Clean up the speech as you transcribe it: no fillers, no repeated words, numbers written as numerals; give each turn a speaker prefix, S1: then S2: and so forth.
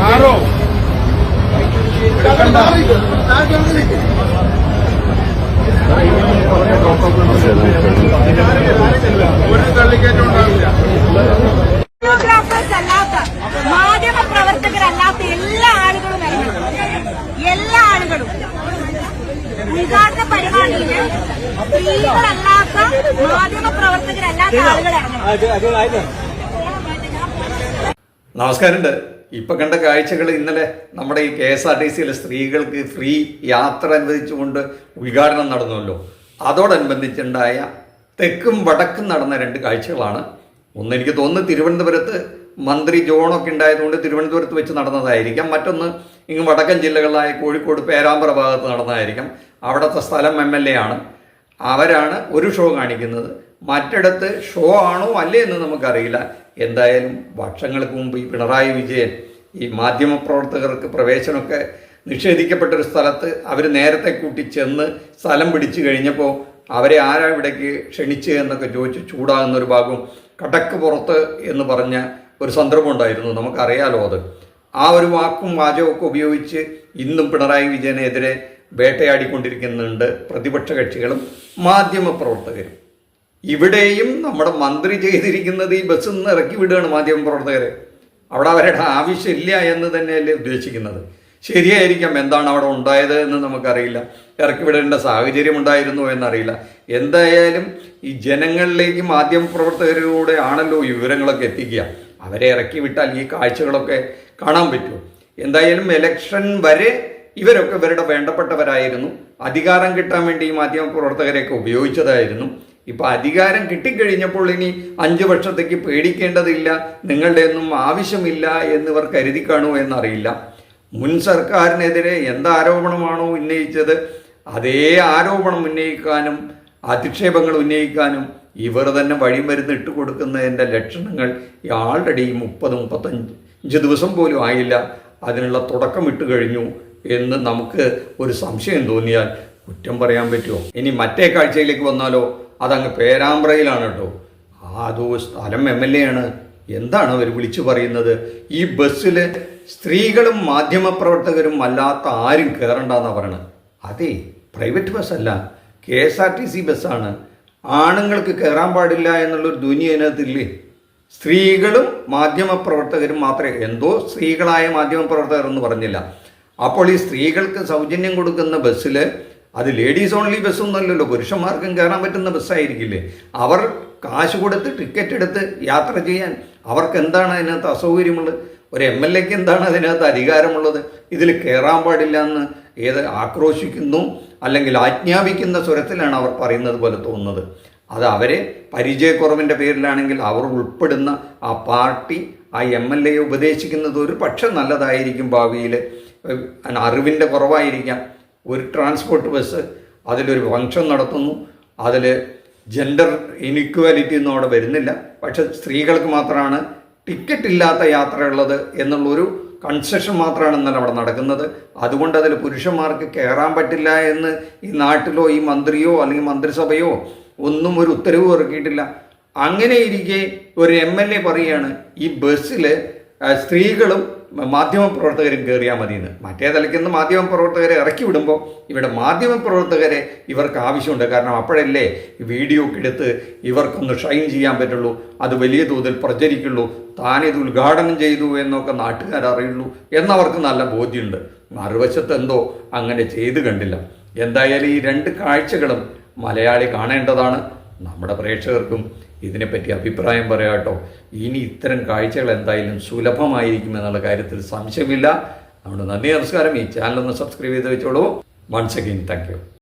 S1: മാറോ ഒരു തള്ളിക്കയറ്റം ഉണ്ടാവില്ല.
S2: ഫോട്ടോഗ്രാഫേഴ്സ് അല്ലാത്ത മാധ്യമ പ്രവർത്തകരല്ലാത്ത എല്ലാ ആളുകളും ഉദ്ഘാടന പരിപാടിയില് സ്ത്രീകളല്ലാത്ത മാധ്യമ പ്രവർത്തകരല്ലാത്ത ആളുകളാണ്.
S3: നമസ്കാരമുണ്ട്. ഇപ്പൊ കണ്ട കാഴ്ചകൾ ഇന്നലെ നമ്മുടെ ഈ KSRTCയിലെ സ്ത്രീകൾക്ക് ഫ്രീ യാത്ര അനുവദിച്ചുകൊണ്ട് ഉദ്ഘാടനം നടന്നല്ലോ. അതോടനുബന്ധിച്ചുണ്ടായ തെക്കും വടക്കും നടന്ന രണ്ട് കാഴ്ചകളാണ്. ഒന്ന് എനിക്ക് തോന്നുന്നു തിരുവനന്തപുരത്ത് മന്ത്രി ജോണൊക്കെ ഉണ്ടായതുകൊണ്ട് തിരുവനന്തപുരത്ത് വെച്ച് നടന്നതായിരിക്കാം. മറ്റൊന്ന് ഇങ്ങ് വടക്കൻ ജില്ലകളിലായ കോഴിക്കോട് പേരാമ്പ്ര ഭാഗത്ത് നടന്നതായിരിക്കാം. അവിടുത്തെ സ്ഥലം MLA ആണ്. അവരാണ് ഒരു ഷോ കാണിക്കുന്നത്. മറ്റിടത്ത് ഷോ ആണോ അല്ലേ എന്ന് നമുക്കറിയില്ല. എന്തായാലും വർഷങ്ങൾക്ക് മുമ്പ് ഈ പിണറായി വിജയൻ ഈ മാധ്യമപ്രവർത്തകർക്ക് പ്രവേശനമൊക്കെ നിഷേധിക്കപ്പെട്ടൊരു സ്ഥലത്ത് അവർ നേരത്തെ കൂട്ടി ചെന്ന് സ്ഥലം പിടിച്ചു കഴിഞ്ഞപ്പോൾ അവരെ ആരാ ഇവിടേക്ക് ക്ഷണിച്ച് എന്നൊക്കെ ചോദിച്ച് ചൂടാകുന്ന ഒരു ഭാഗം കടക്ക് പുറത്ത് എന്ന് പറഞ്ഞ ഒരു സന്ദർഭം ഉണ്ടായിരുന്നു. നമുക്കറിയാലോ അത്. ആ ഒരു വാക്കും വാചകമൊക്കെ ഉപയോഗിച്ച് ഇന്നും പിണറായി വിജയനെതിരെ വേട്ടയാടിക്കൊണ്ടിരിക്കുന്നുണ്ട് പ്രതിപക്ഷ കക്ഷികളും മാധ്യമപ്രവർത്തകരും. ഇവിടെയും നമ്മുടെ മന്ത്രി ചെയ്തിരിക്കുന്നത് ഈ ബസ്സിൽ നിന്ന് ഇറക്കി വിടുകയാണ് മാധ്യമപ്രവർത്തകരെ. അവിടെ അവരുടെ ആവശ്യമില്ല എന്ന് തന്നെയല്ലേ ഉദ്ദേശിക്കുന്നത്. ശരിയായിരിക്കാം, എന്താണ് അവിടെ ഉണ്ടായത് എന്ന് നമുക്കറിയില്ല. ഇറക്കി വിടേണ്ട സാഹചര്യം ഉണ്ടായിരുന്നോ എന്നറിയില്ല. എന്തായാലും ഈ ജനങ്ങളിലേക്ക് മാധ്യമപ്രവർത്തകരിലൂടെ ആണല്ലോ ഈ വിവരങ്ങളൊക്കെ എത്തിക്കുക. അവരെ ഇറക്കി വിട്ടാൽ ഈ കാഴ്ചകളൊക്കെ കാണാൻ പറ്റുമോ? എന്തായാലും ഇലക്ഷൻ വരെ ഇവരൊക്കെ ഇവരുടെ വേണ്ടപ്പെട്ടവരായിരുന്നു. അധികാരം കിട്ടാൻ വേണ്ടി ഈ മാധ്യമപ്രവർത്തകരെയൊക്കെ ഉപയോഗിച്ചതായിരുന്നു. ഇപ്പം അധികാരം കിട്ടിക്കഴിഞ്ഞപ്പോൾ ഇനി 5 വർഷത്തേക്ക് പേടിക്കേണ്ടതില്ല, നിങ്ങളുടെ ഒന്നും ആവശ്യമില്ല എന്നിവർ കരുതി കാണുമോ എന്നറിയില്ല. മുൻ സർക്കാരിനെതിരെ എന്താരോപണമാണോ ഉന്നയിച്ചത് അതേ ആരോപണം ഉന്നയിക്കാനും അധിക്ഷേപങ്ങൾ ഉന്നയിക്കാനും ഇവർ തന്നെ വഴിമരുന്ന് ഇട്ട് കൊടുക്കുന്നതിൻ്റെ ലക്ഷണങ്ങൾ ആൾറെഡി 30-35 ദിവസം പോലും ആയില്ല. അതിനുള്ള തുടക്കം ഇട്ട് കഴിഞ്ഞു എന്ന് നമുക്ക് ഒരു സംശയം തോന്നിയാൽ കുറ്റം പറയാൻ പറ്റുമോ? ഇനി മറ്റേ കാഴ്ചയിലേക്ക് വന്നാലോ, അതങ്ങ് പേരാമ്പ്രയിലാണ് കേട്ടോ. അതോ സ്ഥലം MLA ആണ്. എന്താണ് അവർ വിളിച്ചു പറയുന്നത്? ഈ ബസ്സിൽ സ്ത്രീകളും മാധ്യമപ്രവർത്തകരും അല്ലാത്ത ആരും കയറണ്ടെന്നാണ് പറയണത്. അതെ, പ്രൈവറ്റ് ബസ്സല്ല, KSRTC ബസ്സാണ്. ആണുങ്ങൾക്ക് കയറാൻ പാടില്ല എന്നുള്ളൊരു ധ്വനി അതിനകത്തില്ലേ? സ്ത്രീകളും മാധ്യമപ്രവർത്തകരും മാത്രമേ, എന്തോ സ്ത്രീകളായ മാധ്യമപ്രവർത്തകർ എന്ന് പറഞ്ഞില്ല. അപ്പോൾ ഈ സ്ത്രീകൾക്ക് സൗജന്യം കൊടുക്കുന്ന ബസ്സിൽ അത് ലേഡീസ് ഓൺലി ബസ്സൊന്നുമല്ലല്ലോ, പുരുഷന്മാർക്കും കയറാൻ പറ്റുന്ന ബസ്സായിരിക്കില്ലേ? അവർ കാശ് കൊടുത്ത് ടിക്കറ്റ് എടുത്ത് യാത്ര ചെയ്യാൻ അവർക്ക് എന്താണ് അതിനകത്ത് അസൗകര്യമുള്ളത്? ഒരു MLAക്ക് എന്താണ് അതിനകത്ത് അധികാരമുള്ളത്? ഇതിൽ കയറാൻ പാടില്ല എന്ന് ആക്രോശിക്കുന്നു അല്ലെങ്കിൽ ആജ്ഞാപിക്കുന്ന സ്വരത്തിലാണ് അവർ പറയുന്നത് പോലെ തോന്നുന്നത്. അത് അവരെ പരിചയക്കുറവിൻ്റെ പേരിലാണെങ്കിൽ അവർ ഉൾപ്പെടുന്ന ആ പാർട്ടി ആ MLAയെ ഉപദേശിക്കുന്നത് ഒരു പക്ഷം നല്ലതായിരിക്കും. ഭാവിയിൽ അറിവിൻ്റെ കുറവായിരിക്കാം. ഒരു ട്രാൻസ്പോർട്ട് ബസ് അതിലൊരു ഫംഗ്ഷൻ നടത്തുന്നു, അതിൽ ജെൻഡർ ഇനിക്വാലിറ്റി ഒന്നും അവിടെ വരുന്നില്ല. പക്ഷെ സ്ത്രീകൾക്ക് മാത്രമാണ് ടിക്കറ്റ് ഇല്ലാത്ത യാത്രയുള്ളത് എന്നുള്ളൊരു കൺസെഷൻ മാത്രമാണ് ഇന്നലെ അവിടെ നടക്കുന്നത്. അതുകൊണ്ട് അതിൽ പുരുഷന്മാർക്ക് കയറാൻ പറ്റില്ല എന്ന് ഈ നാട്ടിലോ ഈ മന്ത്രിയോ അല്ലെങ്കിൽ മന്ത്രിസഭയോ ഒന്നും ഒരു ഉത്തരവ് ഇറക്കിയിട്ടില്ല. അങ്ങനെ ഇരിക്കെ ഒരു MLA പറയുകയാണ് ഈ ബസ്സിൽ സ്ത്രീകളും മാധ്യമപ്രവർത്തകരും കയറിയാൽ മതിയെന്ന്. മറ്റേ തലയ്ക്കുന്ന മാധ്യമപ്രവർത്തകരെ ഇറക്കി വിടുമ്പോൾ ഇവിടെ മാധ്യമപ്രവർത്തകരെ ഇവർക്ക് ആവശ്യമുണ്ട്. കാരണം അപ്പോഴല്ലേ വീഡിയോ ഒക്കെ എടുത്ത് ഇവർക്കൊന്ന് ഷൈൻ ചെയ്യാൻ പറ്റുള്ളൂ, അത് വലിയ തോതിൽ പ്രചരിക്കുള്ളൂ, താനിത് ഉദ്ഘാടനം ചെയ്തു എന്നൊക്കെ നാട്ടുകാർ അറിയുള്ളൂ എന്നവർക്ക് നല്ല ബോധ്യമുണ്ട്. മറുവശത്ത് എന്തോ അങ്ങനെ ചെയ്ത് കണ്ടില്ല. എന്തായാലും ഈ രണ്ട് കാഴ്ചകളും മലയാളി കാണേണ്ടതാണ്. നമ്മുടെ പ്രേക്ഷകർക്കും ഇതിനെപ്പറ്റി അഭിപ്രായം പറയാം കേട്ടോ. ഇനി ഇത്തരം കാഴ്ചകൾ എന്തായാലും സുലഭമായിരിക്കും എന്നുള്ള കാര്യത്തിൽ സംശയമില്ല. നമ്മുടെ നന്ദി, നമസ്കാരം. ഈ ചാനൽ ഒന്ന് സബ്സ്ക്രൈബ് ചെയ്ത് വെച്ചോളൂ. Once again thank U.